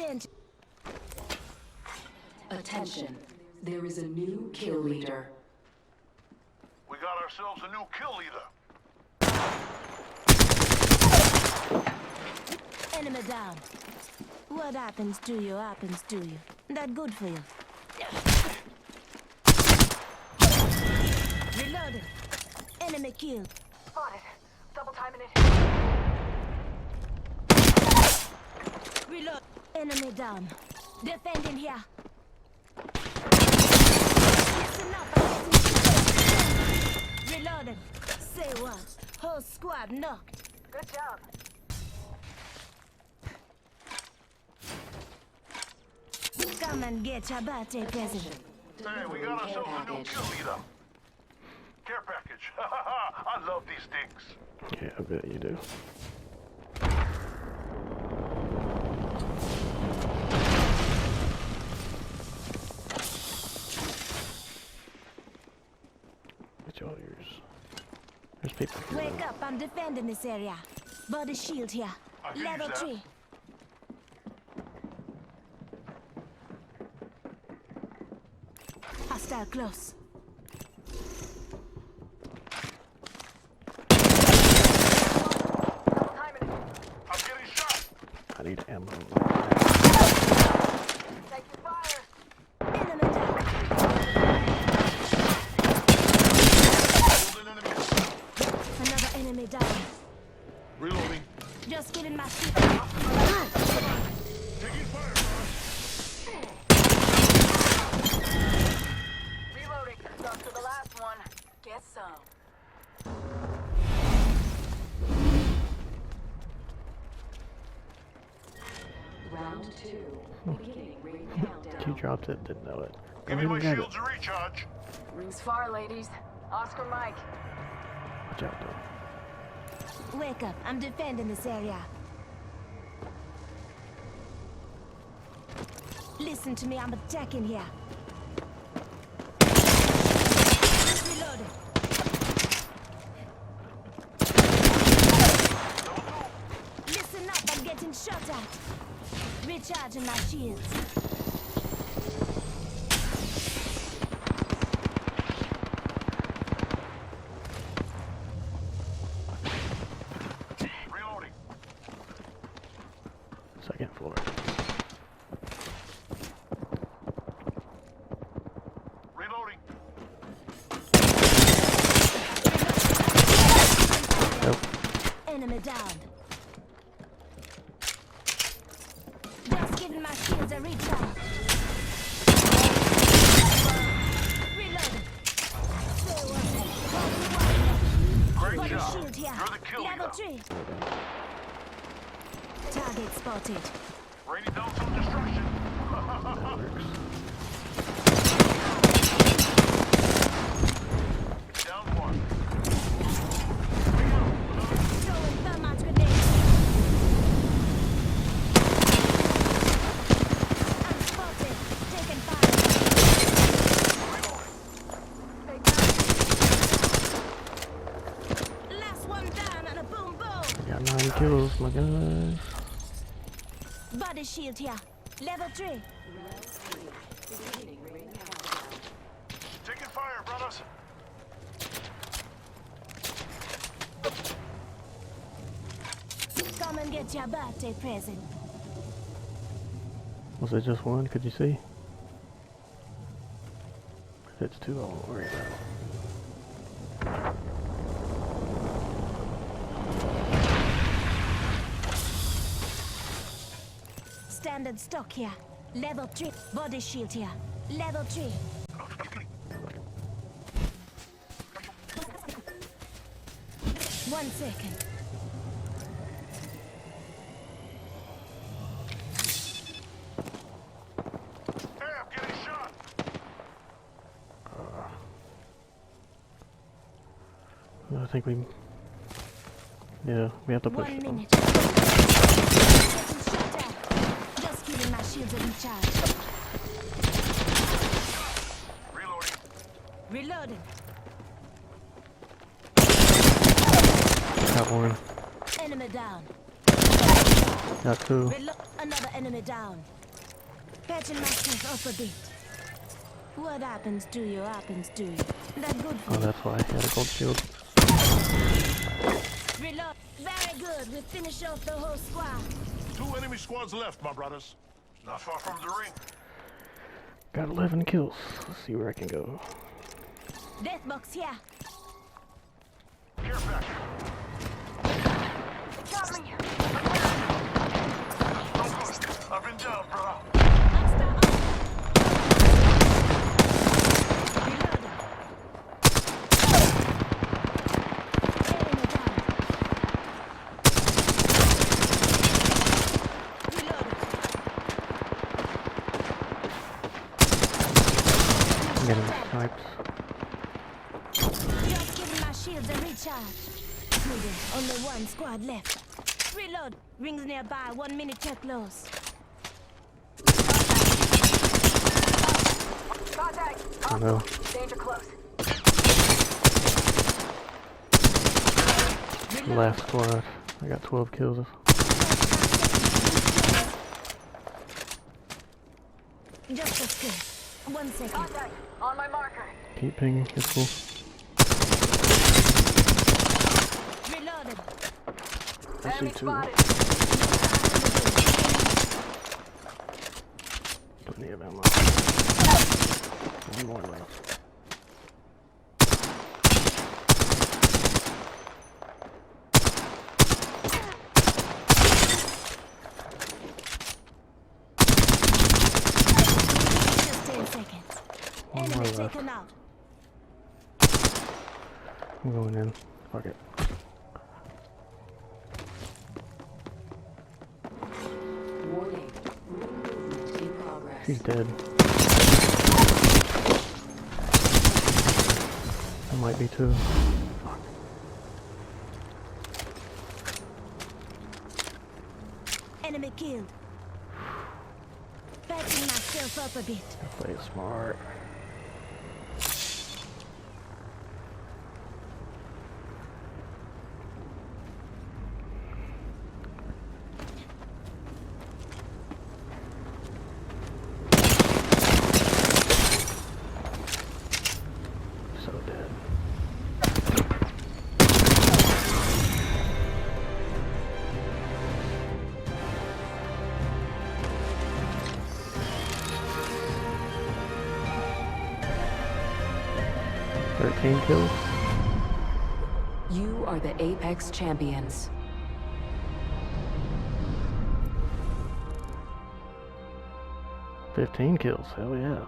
attention. Attention. There is a new kill leader. We got ourselves a new kill leader. Enemy down. What happens to you happens to you. That good for you. Reloaded. Enemy killed. Spotted. Double timing it. Reload. Enemy down. Defending here. Listen up, I'm getting reloaded. Say what? Whole squad knocked. Good job. Come and get your birthday present. Hey, we got ourselves a new kill leader. Care package. I love these things. Yeah, I bet you do. It's all yours. There's people here. Wake up, I'm defending this area. Body shield here. Level 3. Hostile close. Double timing it. I'm getting shot. I need ammo. Taking fire. Enemy down. Holding enemy. Another enemy down. Reloading. Just killing my sheep. Taking fire, boss. Reloading. Stuck to the last one. Get some. Round 2. Beginning ring She countdown. dropped it, didn't know it. Give me my shields to recharge. Rings far, ladies. Oscar Mike. Watch out, though. Wake up, I'm defending this area. Listen to me, I'm attacking here. Reloading. Listen up, I'm getting shot at. Recharging my shields. Reloading. Second floor. Reloading. Nope. Enemy down. Just giving my shields a recharge. Reloading. Great Body job. shield here. You're the kill Level leader. 3. Target spotted. Raining down some destruction. That works. Down one. Throwing thermite grenade. I'm spotted. Taking fire. Last one down and a boom boom. Got 9 kills, my gosh. Body shield here. Level 3. Beginning ring countdown. Taking fire, brothers. Come and get your birthday present. Was it just one? Could you see? If it's two, I won't worry about it. Standard stock here. Level 3. Body shield here. Level 3. 1 second. Hey, I'm getting shot. I think we... Yeah, we have to push 1 them. minute. Getting shot at. Just giving my shields a recharge. Reloading. Reloading. Got one. Enemy down. Got two. Another enemy down. Patching myself up a bit. What happens to you happens to you. That's good for Oh, you. that's why I had a gold shield. Reload. Very good. We finish off the whole squad. 2 enemy squads left, my brothers. Not far from the ring. Got 11 kills. Let's see where I can go. Death box here. Care package. Got me. No good. I've been down, brother. Monster up. Reloading. Enemy down. Reloading. I'm getting sniped. Just giving my shields a recharge. Moving. Only one squad left. Reload. Rings nearby. 1 minute till close. Contact. I know. Danger close. Last squad. I got 12 kills. Just as good. 1 second. Contact. On my marker. Keep pinging. It's cool. Reloaded. I see Enemy 2. spotted. Plenty of ammo. 1 more left. Just 10 seconds. 1 more Enemy left. taken out. I'm going in. Fuck it. Warning. Movement in progress. She's dead. I might be too. Fuck. Enemy killed. Patching myself up a bit. I play it smart. So dead. Thirteen kills. You are the Apex Champions. 15 kills. Hell yeah.